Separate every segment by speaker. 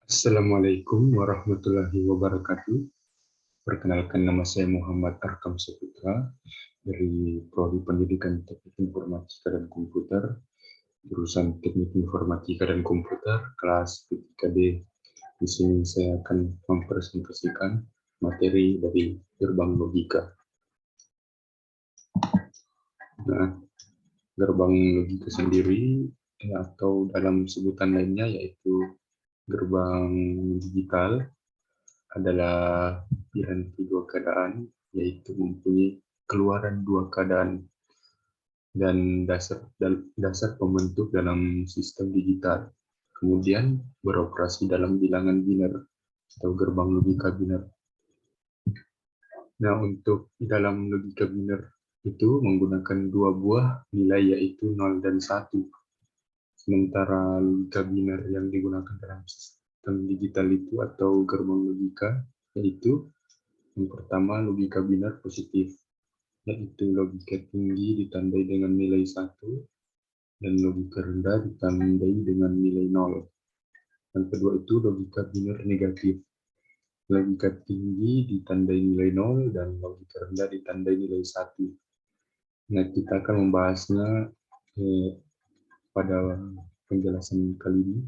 Speaker 1: Assalamualaikum warahmatullahi wabarakatuh. Perkenalkan, nama saya Muhammad Arkam Saputra dari Prodi Pendidikan Teknik Informatika dan Komputer, jurusan Teknik Informatika dan Komputer, kelas P3B. Di sini saya akan mempresentasikan materi dari gerbang logika. Nah, gerbang logika sendiri atau dalam sebutan lainnya yaitu gerbang digital adalah piranti dua keadaan, yaitu mempunyai keluaran dua keadaan dan dasar pembentuk dalam sistem digital. Kemudian beroperasi dalam bilangan biner atau gerbang logika biner. Nah, untuk dalam logika biner itu menggunakan dua buah nilai yaitu 0 dan 1. Sementara logika biner yang digunakan dalam sistem digital itu atau gerbang logika yaitu yang pertama logika biner positif, yaitu logika tinggi ditandai dengan nilai 1 dan logika rendah ditandai dengan nilai 0. Yang kedua itu logika biner negatif. Logika tinggi ditandai nilai 0 dan logika rendah ditandai nilai 1. Nah, kita akan membahasnya pada penjelasan kali ini.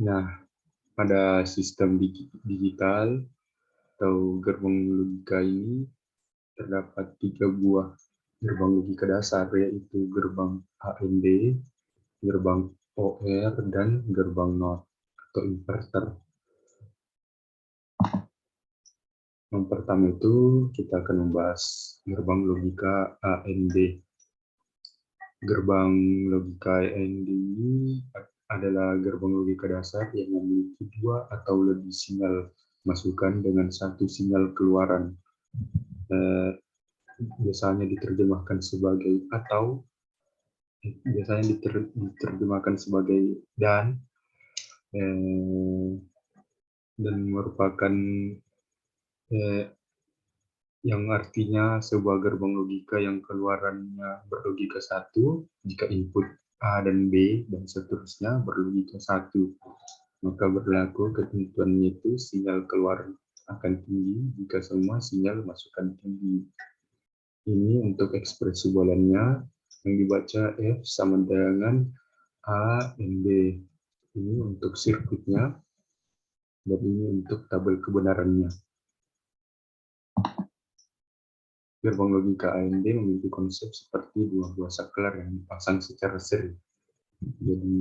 Speaker 1: Nah, pada sistem digital atau gerbang logika ini terdapat 3 buah gerbang logika dasar, yaitu gerbang AND, gerbang OR, dan gerbang NOT atau inverter. Yang pertama itu kita akan membahas gerbang logika AND. Gerbang logika AND ini adalah gerbang logika dasar yang memiliki 2 atau lebih sinyal masukan dengan 1 sinyal keluaran. Biasanya diterjemahkan sebagai atau biasanya diterjemahkan sebagai dan merupakan yang artinya sebuah gerbang logika yang keluarannya berlogika 1 jika input A dan B dan seterusnya berlogika 1. Maka berlaku ketentuannya itu sinyal keluar akan tinggi jika semua sinyal masukan tinggi. Ini untuk ekspresi bulannya yang dibaca F sama dengan A dan B. Ini untuk sirkuitnya dan ini untuk tabel kebenarannya. Gerbang logika AND memiliki konsep seperti dua buah saklar yang dipasang secara seri. Jadi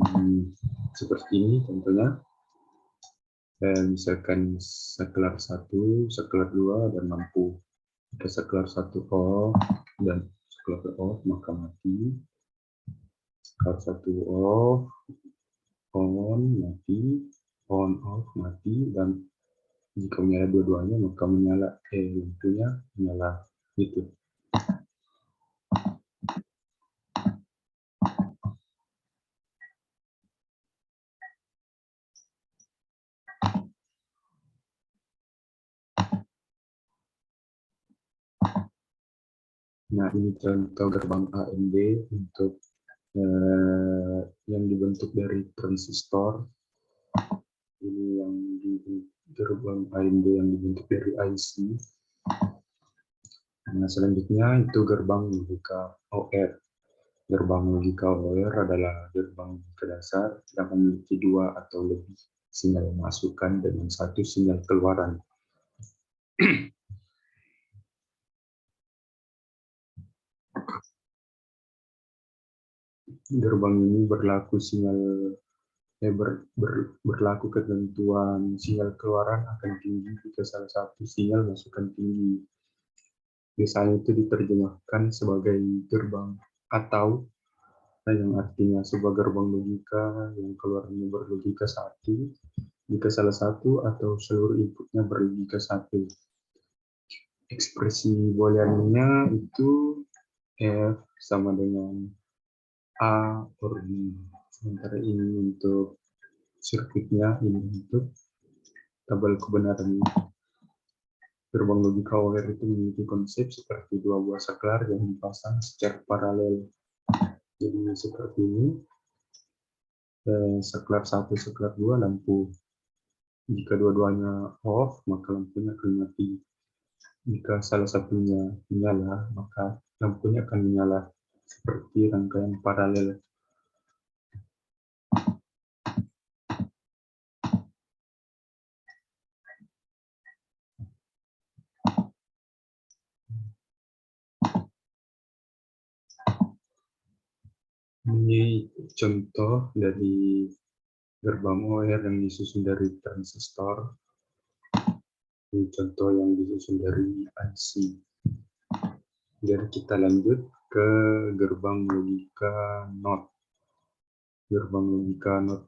Speaker 1: seperti ini contohnya. Misalkan saklar 1, saklar 2 dan lampu. Jika saklar 1 off dan saklar off maka mati. Saklar 1 off, on, mati, on, off, mati, dan jika menyala dua-duanya maka menyala lampunya menyala gitu. Nah, ini contoh gerbang AND untuk yang dibentuk dari transistor. Ini yang di gerbang AND yang dibentuk dari IC. Nah, selanjutnya itu gerbang logika OR. Gerbang logika OR adalah gerbang logika dasar yang memiliki 2 atau lebih sinyal masukan dengan 1 sinyal keluaran. Gerbang ini berlaku berlaku ketentuan sinyal keluaran akan tinggi jika salah satu sinyal masukan tinggi. Biasanya itu diterjemahkan sebagai gerbang atau yang artinya sebuah gerbang logika yang keluarnya berlogika 1 jika salah satu atau seluruh inputnya berlogika 1. Ekspresi booleannya itu F sama dengan A or B. Sementara ini untuk sirkuitnya, ini untuk tabel kebenarannya. Gerbang logika OR itu memiliki konsep seperti dua buah saklar yang dipasang secara paralel. Jadi seperti ini. saklar 1, saklar 2 lampu. Jika dua-duanya off, maka lampunya akan mati. Jika salah satunya menyala, maka lampunya akan menyala seperti rangkaian paralel. Ini contoh dari gerbang OR yang disusun dari transistor. Ini contoh yang disusun dari IC. Dan kita lanjut ke gerbang logika NOT. Gerbang logika NOT.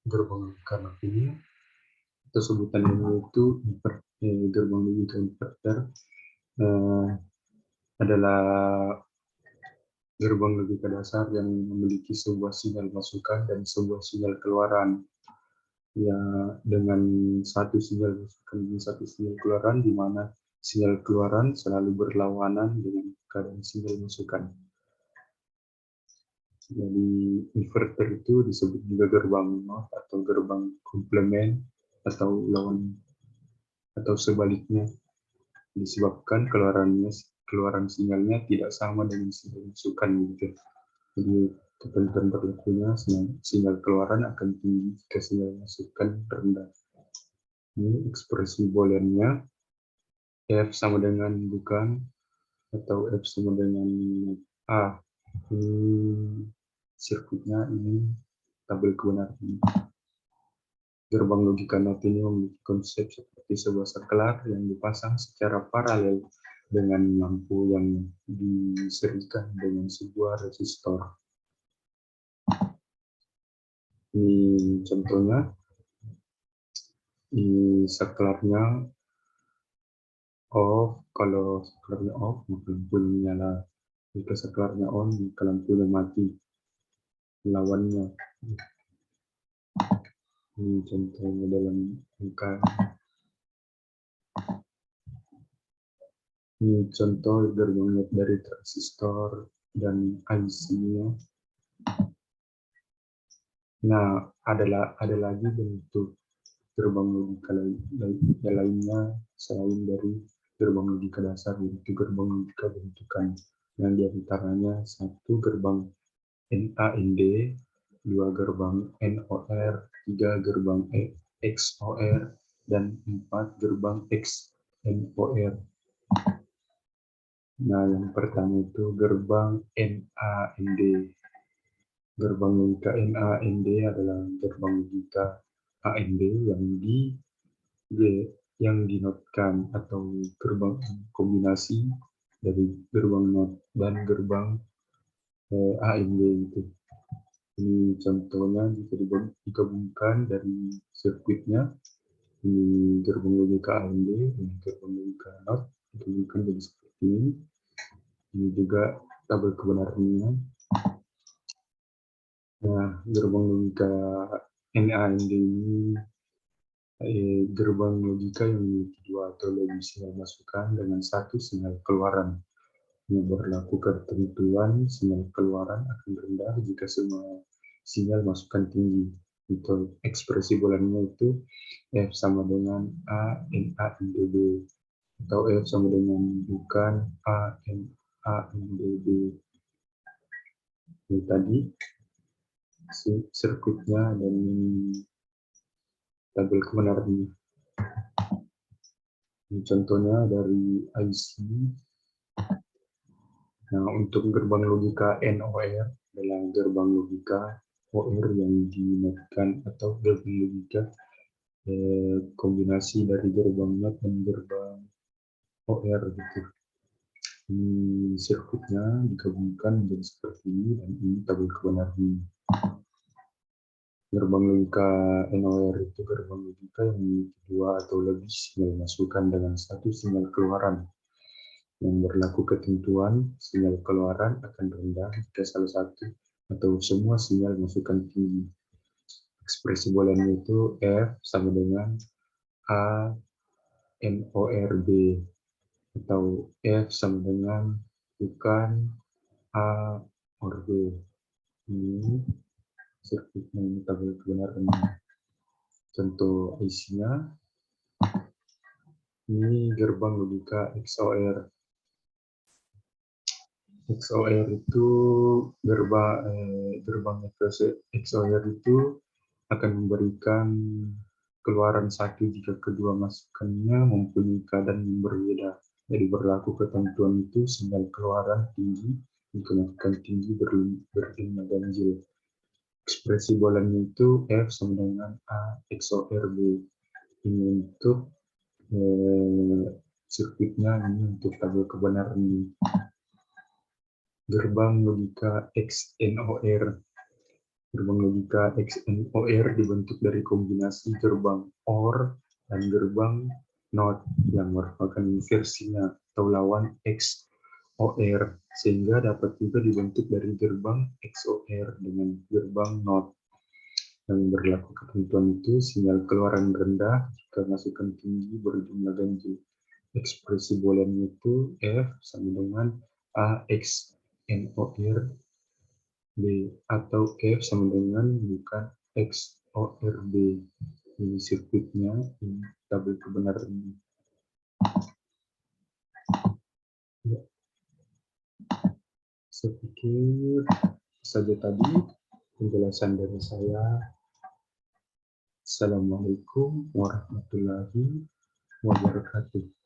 Speaker 1: Gerbang logika NOT ini, atau sebutannya itu gerbang logika inverter, adalah gerbang logika dasar yang memiliki sebuah sinyal masukan dan sebuah sinyal keluaran. Ya, dengan satu sinyal masukan dan satu sinyal keluaran, di mana sinyal keluaran selalu berlawanan dengan keadaan sinyal masukan. Jadi inverter itu disebut juga gerbang NOT atau gerbang komplement atau lawan atau sebaliknya, disebabkan keluaran sinyalnya tidak sama dengan sinyal masukan gitu. Jadi ketentuan berlakunya sinyal keluaran akan tinggi jika sinyal masukan rendah. Ini ekspresi booleannya F sama dengan bukan atau F sama dengan A. Ini sirkuitnya, ini tabel kebenaran. Gerbang logika NOT ini memiliki konsep seperti sebuah saklar yang dipasang secara paralel dengan lampu yang diserikan dengan sebuah resistor. Ini contohnya, di saklarnya off. Kalau saklarnya off, maka lampunya menyala. Jika saklarnya on, maka lampunya mati. Lawannya. Ini contohnya dalam angka. Ini contoh gerbang NOT dari transistor dan IC-nya. Nah, ada lagi bentuk gerbang logika lainnya selain dari gerbang logika dasar, yaitu gerbang logika bentukan, yang diantaranya satu gerbang NAND, dua gerbang NOR, tiga gerbang XOR, dan 4 gerbang XNOR. Nah, yang pertama itu gerbang NAND. Gerbang logika NAND adalah gerbang logika AND yang dinotkan atau gerbang kombinasi dari gerbang NOT dan gerbang AND itu. Ini contohnya jika digabungkan dari sirkuitnya, ini gerbang logika AND dan gerbang logika NOT digabungkan jadi seperti ini. Ini juga tabel kebenarannya. Nah, gerbang logika NAND ini gerbang logika yang memiliki dua atau lebih sinyal masukan dengan satu sinyal keluaran. Yang berlaku ketentuan sinyal keluaran akan rendah jika semua sinyal masukan tinggi. Untuk ekspresi booleannya itu F sama dengan A N A N D B, atau F sama dengan bukan A N A N D B. Ini tadi sirkuitnya dan tabel kebenarannya. Ini contohnya dari IC. Nah, untuk gerbang logika NOR adalah gerbang logika OR yang dinotkan atau gerbang logika kombinasi dari gerbang NOT dan gerbang OR gitu. Ini sirkuitnya digabungkan menjadi seperti ini dan ini tabel kebenarannya. Gerbang logika NOR itu gerbang logika yang memiliki dua atau lebih sinyal masukan dengan satu sinyal keluaran. Yang berlaku ketentuan sinyal keluaran akan rendah jika salah satu atau semua sinyal masukan tinggi. Ekspresi booleannya itu F sama dengan A NOR B, atau F sama dengan bukan A OR B. Ini sirkuitnya ini tabel kebenarannya. Contoh IC-nya, ini gerbang logika XOR. XOR itu gerbang XOR itu akan memberikan keluaran satu jika kedua masukannya mempunyai keadaan yang berbeda. Jadi berlaku ketentuan itu sinyal keluaran tinggi jika masukan tinggi berlima ganjil. Ekspresi bulannya itu F sama dengan A XOR B. Ini untuk sirkuitnya, ini untuk tabel kebenaran ini. Gerbang logika XNOR. Gerbang logika XNOR dibentuk dari kombinasi gerbang OR dan gerbang NOT yang merupakan inversinya atau lawan XOR, sehingga dapat juga dibentuk dari gerbang XOR dengan gerbang NOT. Yang berlaku ketentuan itu sinyal keluaran rendah jika masukan tinggi berjumlah ganjil. Ekspresi bulannya itu F sama dengan AX NOR B atau F sama dengan bukan XOR B. Ini sirkuitnya, ini tabel kebenaran ini. Ya. Saya pikir saja tadi penjelasan dari saya. Assalamualaikum warahmatullahi wabarakatuh.